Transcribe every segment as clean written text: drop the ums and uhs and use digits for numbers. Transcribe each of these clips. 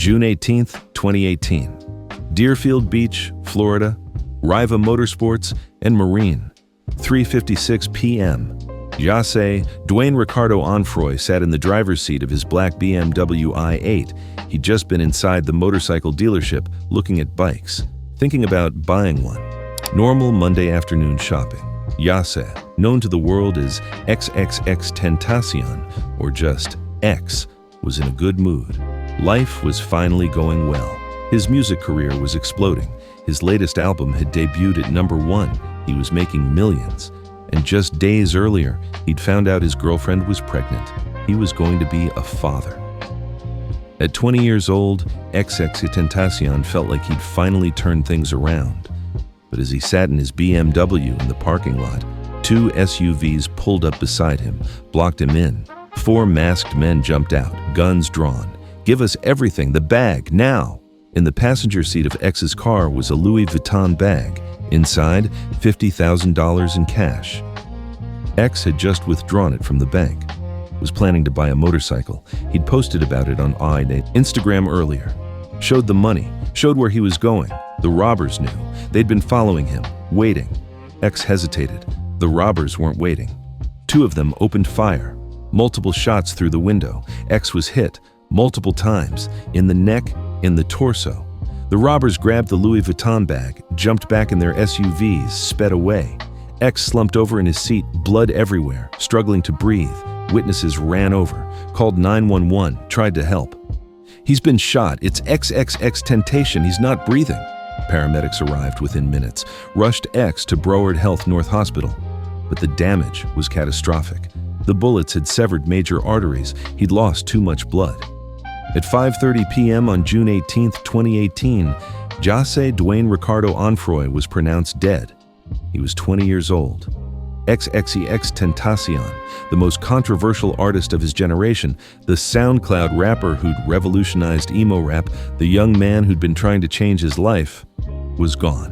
June 18, 2018. Deerfield Beach, Florida, Riva Motorsports and Marine, 3:56 p.m. Jase Dwayne Ricardo Onfroy sat in the driver's seat of his black BMW i8. He'd just been inside the motorcycle dealership looking at bikes, thinking about buying one. Normal Monday afternoon shopping. Jase, known to the world as XXXTentacion, or just X, was in a good mood. Life was finally going well. His music career was exploding. His latest album had debuted at #1. He was making millions. And just days earlier, he'd found out his girlfriend was pregnant. He was going to be a father. At 20 years old, XXXTentacion felt like he'd finally turned things around. But as he sat in his BMW in the parking lot, 2 SUVs pulled up beside him, blocked him in. 4 masked men jumped out, guns drawn. "Give us everything, the bag, now!" In the passenger seat of X's car was a Louis Vuitton bag. Inside, $50,000 in cash. X had just withdrawn it from the bank. Was planning to buy a motorcycle. He'd posted about it on Instagram earlier. Showed the money, showed where he was going. The robbers knew. They'd been following him, waiting. X hesitated. The robbers weren't waiting. 2 of them opened fire. Multiple shots through the window. X was hit, multiple times, in the neck, in the torso. The robbers grabbed the Louis Vuitton bag, jumped back in their SUVs, sped away. X slumped over in his seat, blood everywhere, struggling to breathe. Witnesses ran over, called 911, tried to help. "He's been shot. It's XXXTentacion. He's not breathing." Paramedics arrived within minutes, rushed X to Broward Health North Hospital. But the damage was catastrophic. The bullets had severed major arteries. He'd lost too much blood. At 5:30 p.m. on June 18, 2018, Jase Dwayne Ricardo Onfroy was pronounced dead. He was 20 years old. XXXTentacion, the most controversial artist of his generation, the SoundCloud rapper who'd revolutionized emo rap, the young man who'd been trying to change his life, was gone.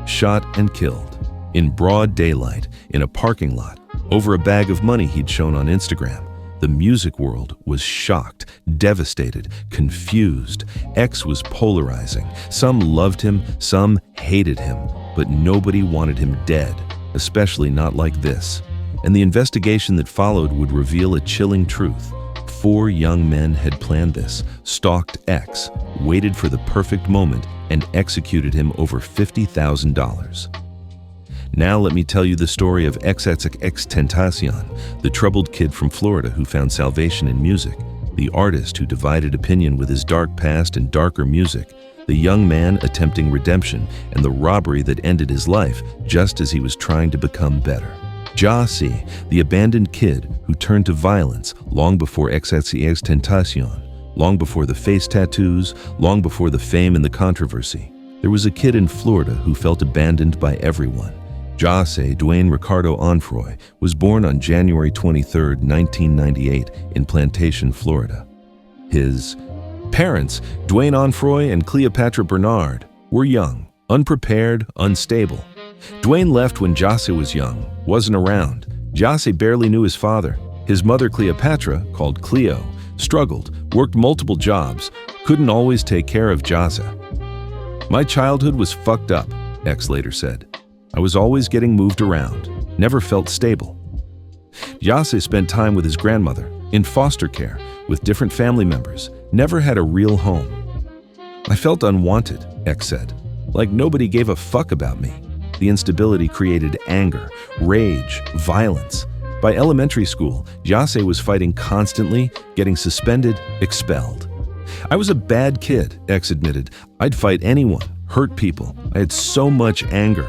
Shot and killed. In broad daylight, in a parking lot, over a bag of money he'd shown on Instagram. The music world was shocked, devastated, confused. X was polarizing. Some loved him, some hated him, but nobody wanted him dead, especially not like this. And the investigation that followed would reveal a chilling truth. 4 young men had planned this, stalked X, waited for the perfect moment, and executed him over $50,000. Now let me tell you the story of XXXTentacion, the troubled kid from Florida who found salvation in music, the artist who divided opinion with his dark past and darker music, the young man attempting redemption, and the robbery that ended his life just as he was trying to become better. Jase, the abandoned kid who turned to violence long before XXXTentacion, long before the face tattoos, long before the fame and the controversy. There was a kid in Florida who felt abandoned by everyone. Jase Dwayne Ricardo Onfroy was born on January 23, 1998 in Plantation, Florida. His parents, Dwayne Onfroy and Cleopatra Bernard, were young, unprepared, unstable. Dwayne left when Jase was young, wasn't around. Jase barely knew his father. His mother Cleopatra, called Cleo, struggled, worked multiple jobs, couldn't always take care of Jase. "My childhood was fucked up," X later said. "I was always getting moved around, never felt stable." Jase spent time with his grandmother, in foster care, with different family members, never had a real home. "I felt unwanted," X said, "like nobody gave a fuck about me." The instability created anger, rage, violence. By elementary school, Jase was fighting constantly, getting suspended, expelled. "I was a bad kid," X admitted. "I'd fight anyone, hurt people. I had so much anger."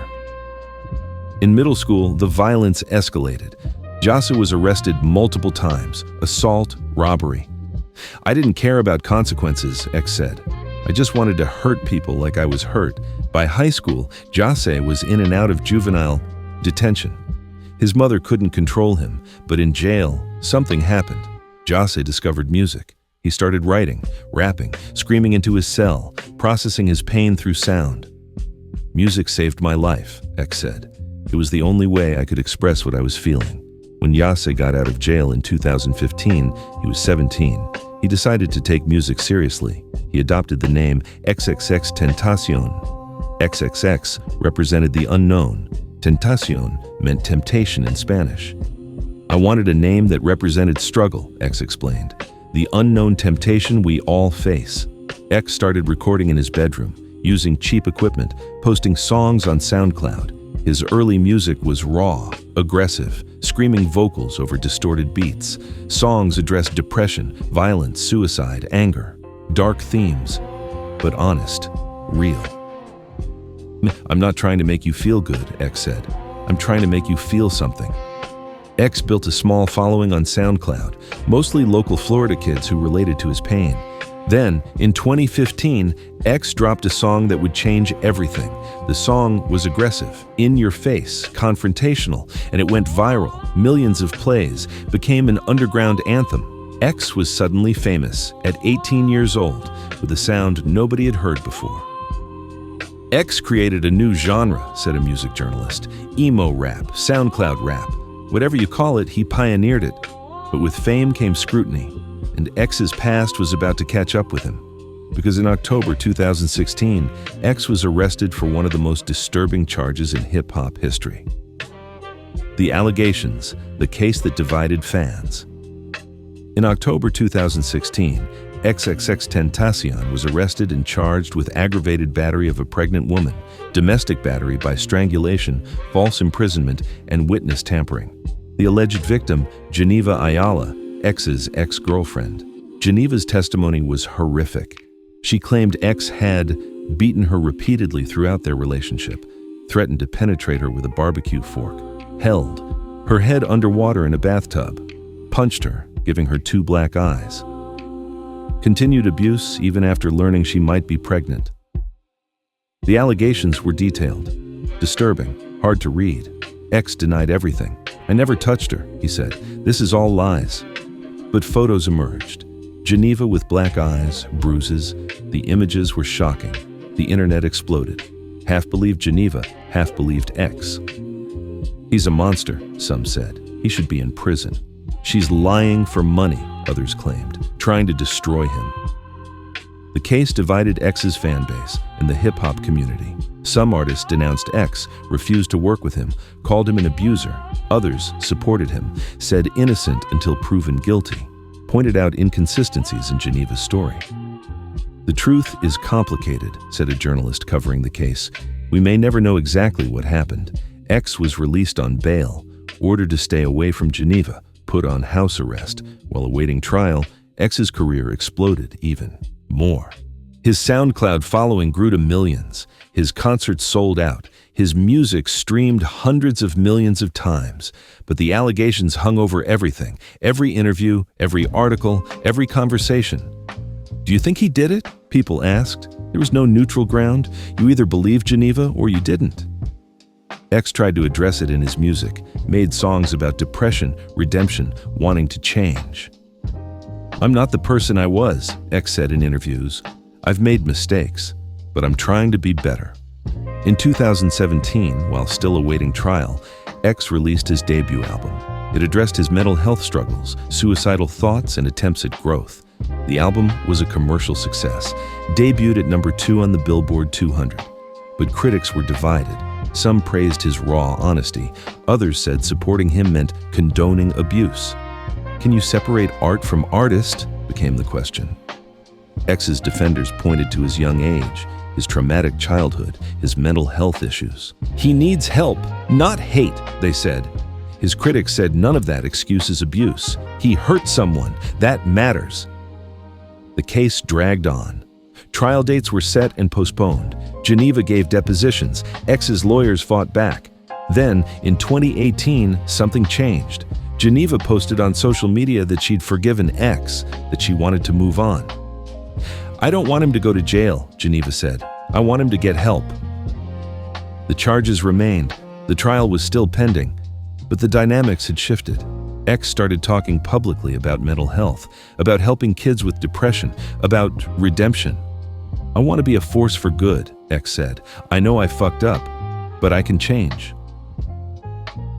In middle school, the violence escalated. Jase was arrested multiple times, assault, robbery. "I didn't care about consequences," X said. "I just wanted to hurt people like I was hurt." By high school, Jase was in and out of juvenile detention. His mother couldn't control him, but in jail, something happened. Jase discovered music. He started writing, rapping, screaming into his cell, processing his pain through sound. "Music saved my life," X said. "It was the only way I could express what I was feeling." When Jase got out of jail in 2015, he was 17. He decided to take music seriously. He adopted the name XXXTentacion. XXX represented the unknown. Tentacion meant temptation in Spanish. I wanted a name that represented struggle, X explained. The unknown temptation we all face. X started recording in his bedroom, using cheap equipment, posting songs on SoundCloud. His early music was raw, aggressive, screaming vocals over distorted beats. Songs addressed depression, violence, suicide, anger. Dark themes, but honest, real. I'm not trying to make you feel good, X said. I'm trying to make you feel something. X built a small following on SoundCloud, mostly local Florida kids who related to his pain. Then, in 2015, X dropped a song that would change everything. The song was aggressive, in your face, confrontational, and it went viral. Millions of plays, became an underground anthem. X was suddenly famous at 18 years old with a sound nobody had heard before. X created a new genre, said a music journalist. Emo rap, SoundCloud rap. Whatever you call it, he pioneered it. But with fame came scrutiny, and X's past was about to catch up with him. Because in October 2016, X was arrested for one of the most disturbing charges in hip-hop history. The allegations, the case that divided fans. In October 2016, XXXTentacion was arrested and charged with aggravated battery of a pregnant woman, domestic battery by strangulation, false imprisonment, and witness tampering. The alleged victim, Geneva Ayala, X's ex-girlfriend. Geneva's testimony was horrific. She claimed X had beaten her repeatedly throughout their relationship, threatened to penetrate her with a barbecue fork, held her head underwater in a bathtub, punched her, giving her 2 black eyes. Continued abuse even after learning she might be pregnant. The allegations were detailed, disturbing, hard to read. X denied everything. I never touched her, he said. This is all lies. But photos emerged. Geneva with black eyes, bruises. The images were shocking. The internet exploded. Half believed Geneva, half believed X. He's a monster, some said. He should be in prison. She's lying for money, others claimed, trying to destroy him. The case divided X's fan base and the hip-hop community. Some artists denounced X, refused to work with him, called him an abuser. Others supported him, said innocent until proven guilty, pointed out inconsistencies in Geneva's story. The truth is complicated, said a journalist covering the case. We may never know exactly what happened. X was released on bail, ordered to stay away from Geneva, put on house arrest. While awaiting trial, X's career exploded even more. His SoundCloud following grew to millions. His concerts sold out. His music streamed hundreds of millions of times. But the allegations hung over everything, every interview, every article, every conversation. Do you think he did it? People asked. There was no neutral ground. You either believed Geneva or you didn't. X tried to address it in his music, made songs about depression, redemption, wanting to change. I'm not the person I was, X said in interviews. I've made mistakes, but I'm trying to be better. In 2017, while still awaiting trial, X released his debut album. It addressed his mental health struggles, suicidal thoughts, and attempts at growth. The album was a commercial success, debuted at number 2 on the Billboard 200. But critics were divided. Some praised his raw honesty. Others said supporting him meant condoning abuse. Can you separate art from artist? Became the question. X's defenders pointed to his young age, his traumatic childhood, his mental health issues. He needs help, not hate, they said. His critics said none of that excuses abuse. He hurt someone. That matters. The case dragged on. Trial dates were set and postponed. Geneva gave depositions. X's lawyers fought back. Then, in 2018, something changed. Geneva posted on social media that she'd forgiven X, that she wanted to move on. I don't want him to go to jail, Geneva said. I want him to get help. The charges remained. The trial was still pending, but the dynamics had shifted. X started talking publicly about mental health, about helping kids with depression, about redemption. I want to be a force for good, X said. I know I fucked up, but I can change.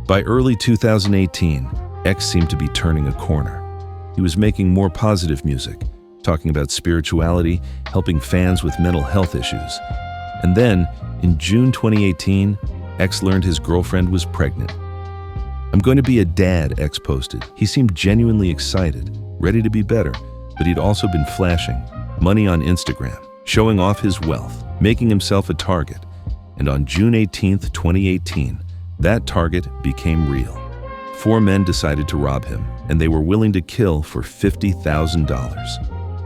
By early 2018, X seemed to be turning a corner. He was making more positive music, talking about spirituality, helping fans with mental health issues. And then, in June 2018, X learned his girlfriend was pregnant. "I'm going to be a dad," X posted. He seemed genuinely excited, ready to be better, but he'd also been flashing money on Instagram, showing off his wealth, making himself a target. And on June 18th, 2018, that target became real. 4 men decided to rob him, and they were willing to kill for $50,000.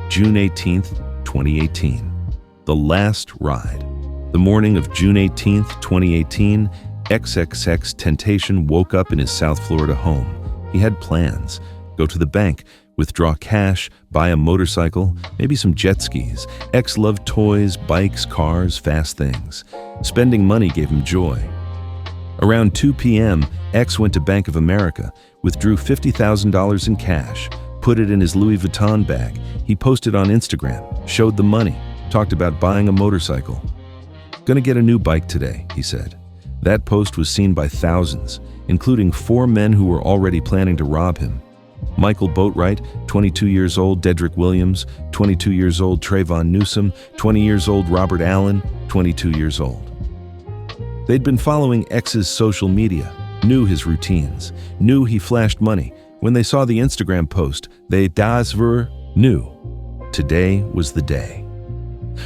June 18th, 2018, the last ride. The morning of June 18th, 2018, XXXTentacion woke up in his South Florida home. He had plans: go to the bank, withdraw cash, buy a motorcycle, maybe some jet skis. X loved toys, bikes, cars, fast things. Spending money gave him joy. Around 2 p.m., X went to Bank of America, withdrew $50,000 in cash, put it in his Louis Vuitton bag. He posted on Instagram, showed the money, talked about buying a motorcycle. "Gonna get a new bike today," he said. That post was seen by thousands, including 4 men who were already planning to rob him. Michael Boatwright, 22 years old; Dedrick Williams, 22 years old; Trayvon Newsom, 20 years old; Robert Allen, 22 years old. They'd been following X's social media, knew his routines, knew he flashed money. When they saw the Instagram post, they knew. Today was the day.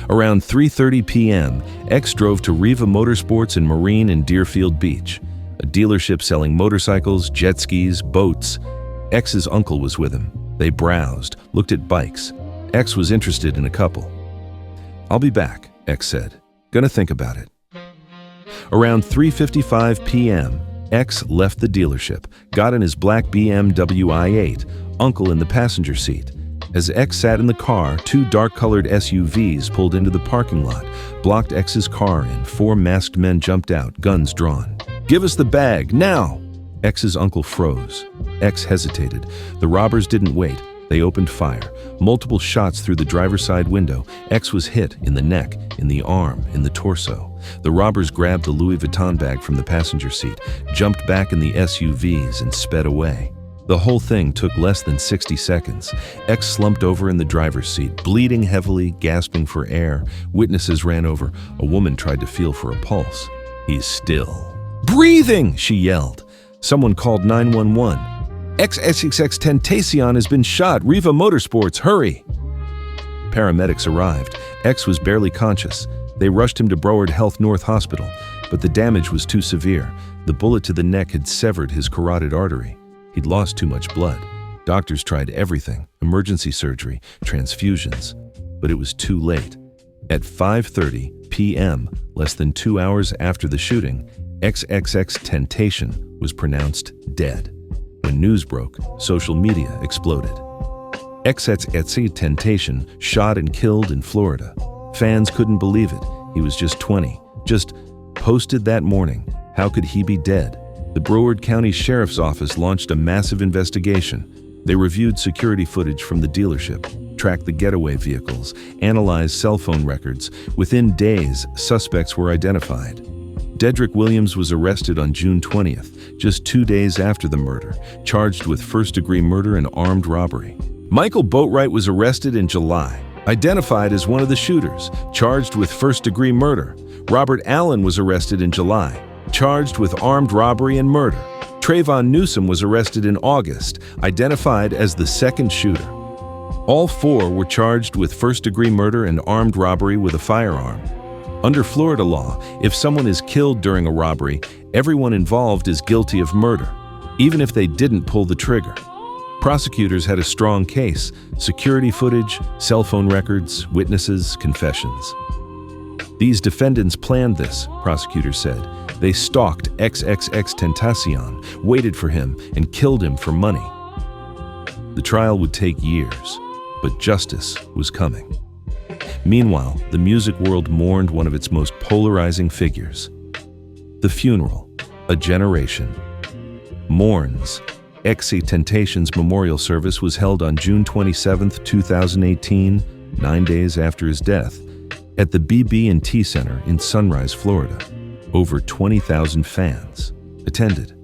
Around 3:30 p.m., X drove to Riva Motorsports and Marine in Deerfield Beach, a dealership selling motorcycles, jet skis, boats. X's uncle was with him. They browsed, looked at bikes. X was interested in a couple. "I'll be back," X said. "Gonna think about it." Around 3:55 p.m., X left the dealership, got in his black BMW i8, uncle in the passenger seat. As X sat in the car, 2 dark-colored SUVs pulled into the parking lot, blocked X's car in. 4 masked men jumped out, guns drawn. "Give us the bag, now!" X's uncle froze. X hesitated. The robbers didn't wait. They opened fire. Multiple shots through the driver's side window. X was hit in the neck, in the arm, in the torso. The robbers grabbed the Louis Vuitton bag from the passenger seat, jumped back in the SUVs, and sped away. The whole thing took less than 60 seconds. X slumped over in the driver's seat, bleeding heavily, gasping for air. Witnesses ran over. A woman tried to feel for a pulse. "He's still breathing," she yelled. Someone called 911. "XXXTentacion has been shot. Riva Motorsports, hurry!" Paramedics arrived. X was barely conscious. They rushed him to Broward Health North Hospital, but the damage was too severe. The bullet to the neck had severed his carotid artery. He'd lost too much blood. Doctors tried everything: emergency surgery, transfusions. But it was too late. At 5:30 p.m., less than 2 hours after the shooting, XXXTentacion was pronounced dead. When news broke, social media exploded. XXXTentacion shot and killed in Florida. Fans couldn't believe it. He was just 20. Just posted that morning. How could he be dead? The Broward County Sheriff's Office launched a massive investigation. They reviewed security footage from the dealership, tracked the getaway vehicles, analyzed cell phone records. Within days, suspects were identified. Dedrick Williams was arrested on June 20th, just 2 days after the murder, charged with first-degree murder and armed robbery. Michael Boatwright was arrested in July, identified as one of the shooters, charged with first-degree murder. Robert Allen was arrested in July, charged with armed robbery and murder. Trayvon Newsom was arrested in August, identified as the second shooter. All 4 were charged with first-degree murder and armed robbery with a firearm. Under Florida law, if someone is killed during a robbery, everyone involved is guilty of murder, even if they didn't pull the trigger. Prosecutors had a strong case: security footage, cell phone records, witnesses, confessions. These defendants planned this, prosecutors said. They stalked XXXTentacion, waited for him, and killed him for money. The trial would take years, but justice was coming. Meanwhile, the music world mourned one of its most polarizing figures. The funeral, a generation, mourns. XXXTentacion's memorial service was held on June 27, 2018, 9 days after his death, at the BB&T Center in Sunrise, Florida. Over 20,000 fans attended.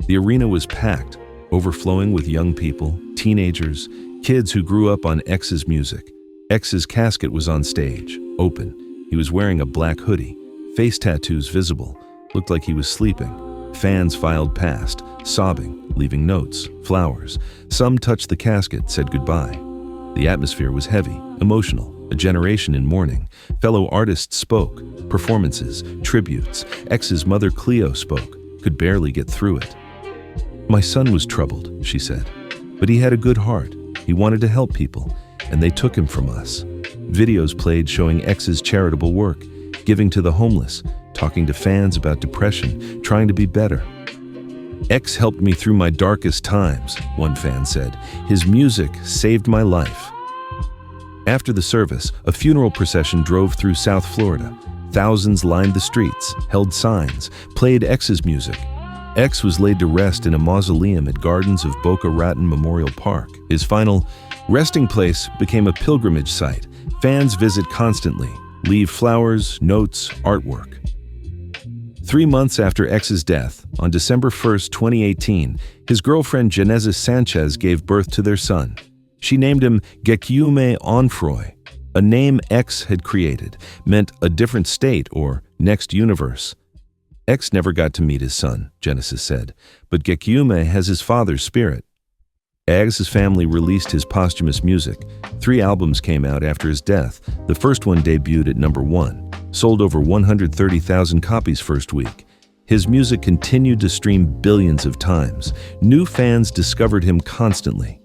The arena was packed, overflowing with young people, teenagers, Kids who grew up on X's music. X's casket was on stage, open. He was wearing a black hoodie, face tattoos visible, looked like he was sleeping. Fans filed past, sobbing, leaving notes, flowers. Some touched the casket, said goodbye. The atmosphere was heavy, emotional, a generation in mourning. Fellow artists spoke, performances, tributes. X's mother Cleo spoke, could barely get through it. "My son was troubled," she said, "but he had a good heart. He wanted to help people, and they took him from us." Videos played showing X's charitable work, giving to the homeless, talking to fans about depression, trying to be better. "X helped me through my darkest times," one fan said. "His music saved my life." After the service, a funeral procession drove through South Florida. Thousands lined the streets, held signs, played X's music. X was laid to rest in a mausoleum at Gardens of Boca Raton Memorial Park. His final resting place became a pilgrimage site. Fans visit constantly, leave flowers, notes, artwork. 3 months after X's death, on December 1st, 2018, his girlfriend Genesis Sanchez gave birth to their son. She named him Gekiume Onfroy. A name X had created, meant a different state or next universe. X never got to meet his son, Genesis said, but Gekiume has his father's spirit. X's family released his posthumous music. 3 albums came out after his death. The first one debuted at #1, sold over 130,000 copies first week. His music continued to stream billions of times. New fans discovered him constantly.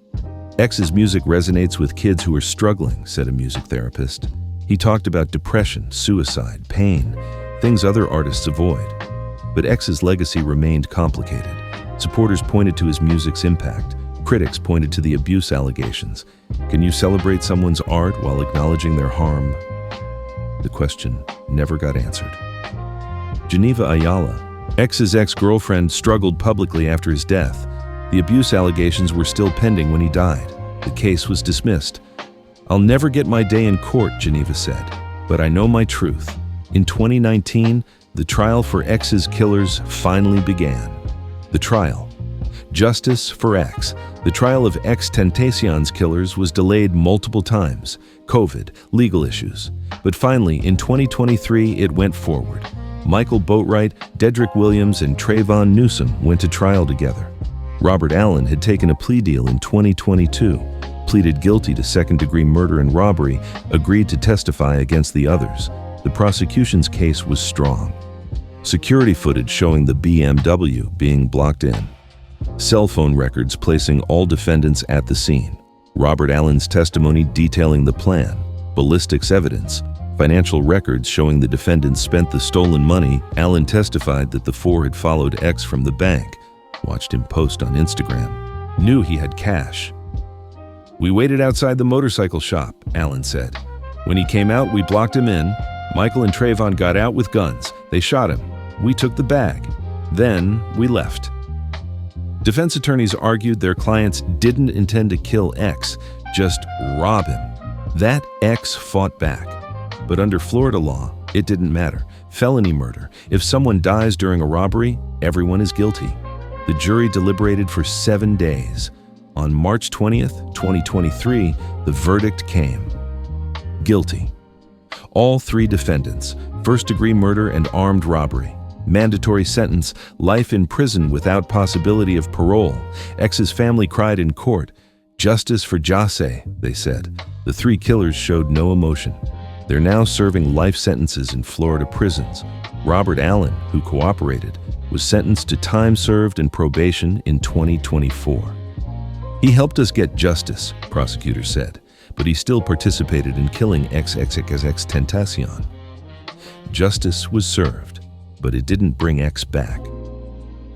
X's music resonates with kids who are struggling, said a music therapist. He talked about depression, suicide, pain, things other artists avoid. But X's legacy remained complicated. Supporters pointed to his music's impact. Critics pointed to the abuse allegations. Can you celebrate someone's art while acknowledging their harm? The question never got answered. Geneva Ayala, X's ex-girlfriend, struggled publicly after his death. The abuse allegations were still pending when he died. The case was dismissed. "I'll never get my day in court," Geneva said, "but I know my truth." In 2019, the trial for X's killers finally began. The trial. Justice for X. The trial of XXXTentacion's killers was delayed multiple times. COVID, legal issues. But finally, in 2023, it went forward. Michael Boatwright, Dedrick Williams, and Trayvon Newsom went to trial together. Robert Allen had taken a plea deal in 2022, pleaded guilty to second-degree murder and robbery, agreed to testify against the others. The prosecution's case was strong. Security footage showing the BMW being blocked in. Cell phone records placing all defendants at the scene. Robert Allen's testimony detailing the plan. Ballistics evidence. Financial records showing the defendants spent the stolen money. Allen testified that the 4 had followed X from the bank, watched him post on Instagram, knew he had cash. "We waited outside the motorcycle shop," Allen said. "When he came out, we blocked him in. Michael and Trayvon got out with guns. They shot him. We took the bag. Then we left." Defense attorneys argued their clients didn't intend to kill X, just rob him. That X fought back. But under Florida law, it didn't matter. Felony murder. If someone dies during a robbery, everyone is guilty. The jury deliberated for 7 days. On March 20th, 2023, the verdict came. Guilty. All 3 defendants, first-degree murder and armed robbery. Mandatory sentence, life in prison without possibility of parole. X's family cried in court. "Justice for Jase," they said. The 3 killers showed no emotion. They're now serving life sentences in Florida prisons. Robert Allen, who cooperated, was sentenced to time served and probation in 2024. "He helped us get justice," prosecutors said, but he still participated in killing XXXTentacion. Justice was served, but it didn't bring X back.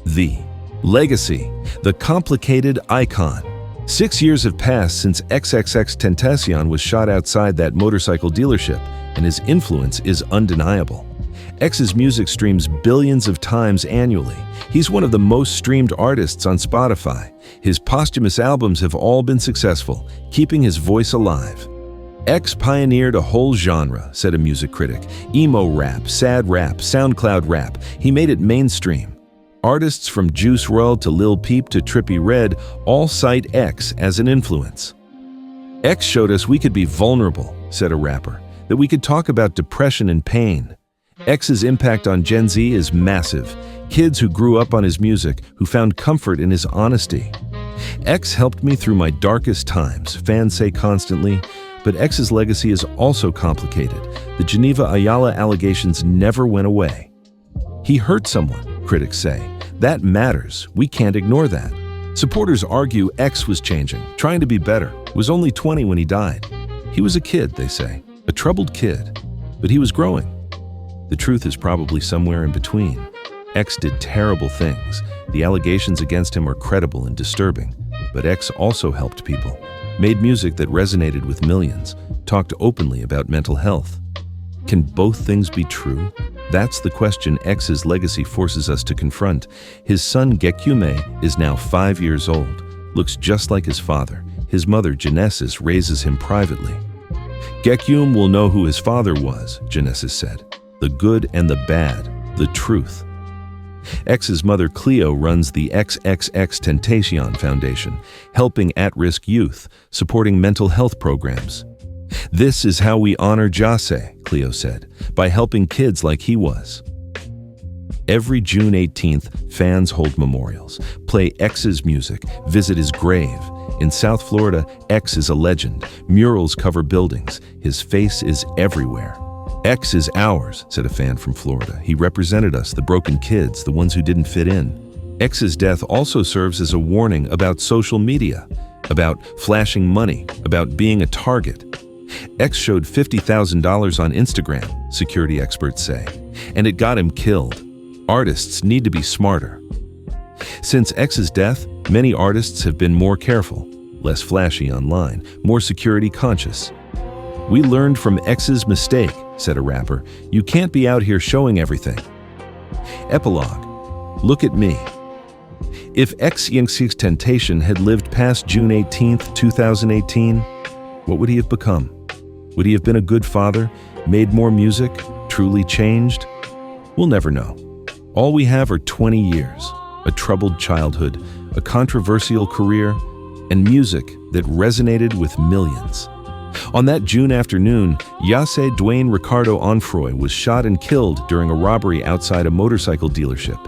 The legacy, the complicated icon. 6 years have passed since XXXTentacion was shot outside that motorcycle dealership, and his influence is undeniable. X's music streams billions of times annually. He's one of the most streamed artists on Spotify. His posthumous albums have all been successful, keeping his voice alive. X pioneered a whole genre, said a music critic. Emo rap, sad rap, SoundCloud rap. He made it mainstream. Artists from Juice WRLD to Lil Peep to Trippie Redd all cite X as an influence. X showed us we could be vulnerable, said a rapper, that we could talk about depression and pain. X's impact on Gen Z is massive. Kids who grew up on his music, who found comfort in his honesty. X helped me through my darkest times, fans say constantly, but X's legacy is also complicated. The Geneva Ayala allegations never went away. He hurt someone, critics say. That matters. We can't ignore that. Supporters argue X was changing, trying to be better, was only 20 when he died. He was a kid, they say, a troubled kid, but he was growing. The truth is probably somewhere in between. X did terrible things. The allegations against him are credible and disturbing, but X also helped people, made music that resonated with millions, talked openly about mental health. Can both things be true? That's the question X's legacy forces us to confront. His son Gekume is now 5 years old, looks just like his father. His mother Genesis raises him privately. Gekume will know who his father was, Genesis said. The good and the bad, the truth. X's mother Cleo runs the XXXTentacion Foundation, helping at-risk youth, supporting mental health programs. This is how we honor Jase, Cleo said, by helping kids like he was. Every June 18th, fans hold memorials, play X's music, visit his grave. In South Florida, X is a legend. Murals cover buildings. His face is everywhere. X is ours, said a fan from Florida. He represented us, the broken kids, the ones who didn't fit in. X's death also serves as a warning about social media, about flashing money, about being a target. X showed $50,000 on Instagram, security experts say, and it got him killed. Artists need to be smarter. Since X's death, many artists have been more careful, less flashy online, more security conscious. We learned from X's mistake, said a rapper. You can't be out here showing everything. Epilogue. Look at me. If XXXTentacion had lived past June 18, 2018, what would he have become? Would he have been a good father, made more music, truly changed? We'll never know. All we have are 20 years, a troubled childhood, a controversial career, and music that resonated with millions. On that June afternoon, Yase Dwayne Ricardo Onfroy was shot and killed during a robbery outside a motorcycle dealership,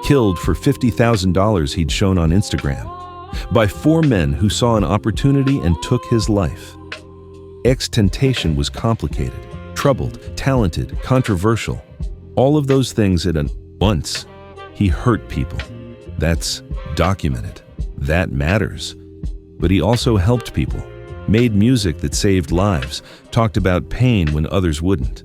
killed for $50,000 he'd shown on Instagram, by 4 men who saw an opportunity and took his life. XXXTentacion was complicated, troubled, talented, controversial. All of those things at once. He hurt people. That's documented. That matters. But he also helped people, made music that saved lives, talked about pain when others wouldn't.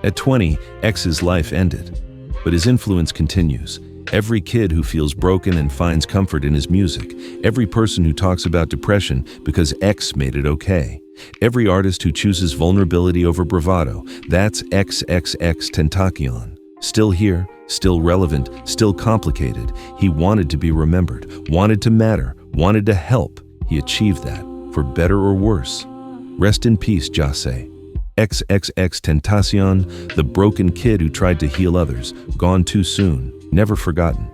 At 20, X's life ended, but his influence continues. Every kid who feels broken and finds comfort in his music, every person who talks about depression because X made it okay, every artist who chooses vulnerability over bravado, that's XXXTentacion. Still here, still relevant, still complicated. He wanted to be remembered, wanted to matter, wanted to help. He achieved that, for better or worse. Rest in peace, Jase. XXXTentacion, the broken kid who tried to heal others, gone too soon, never forgotten.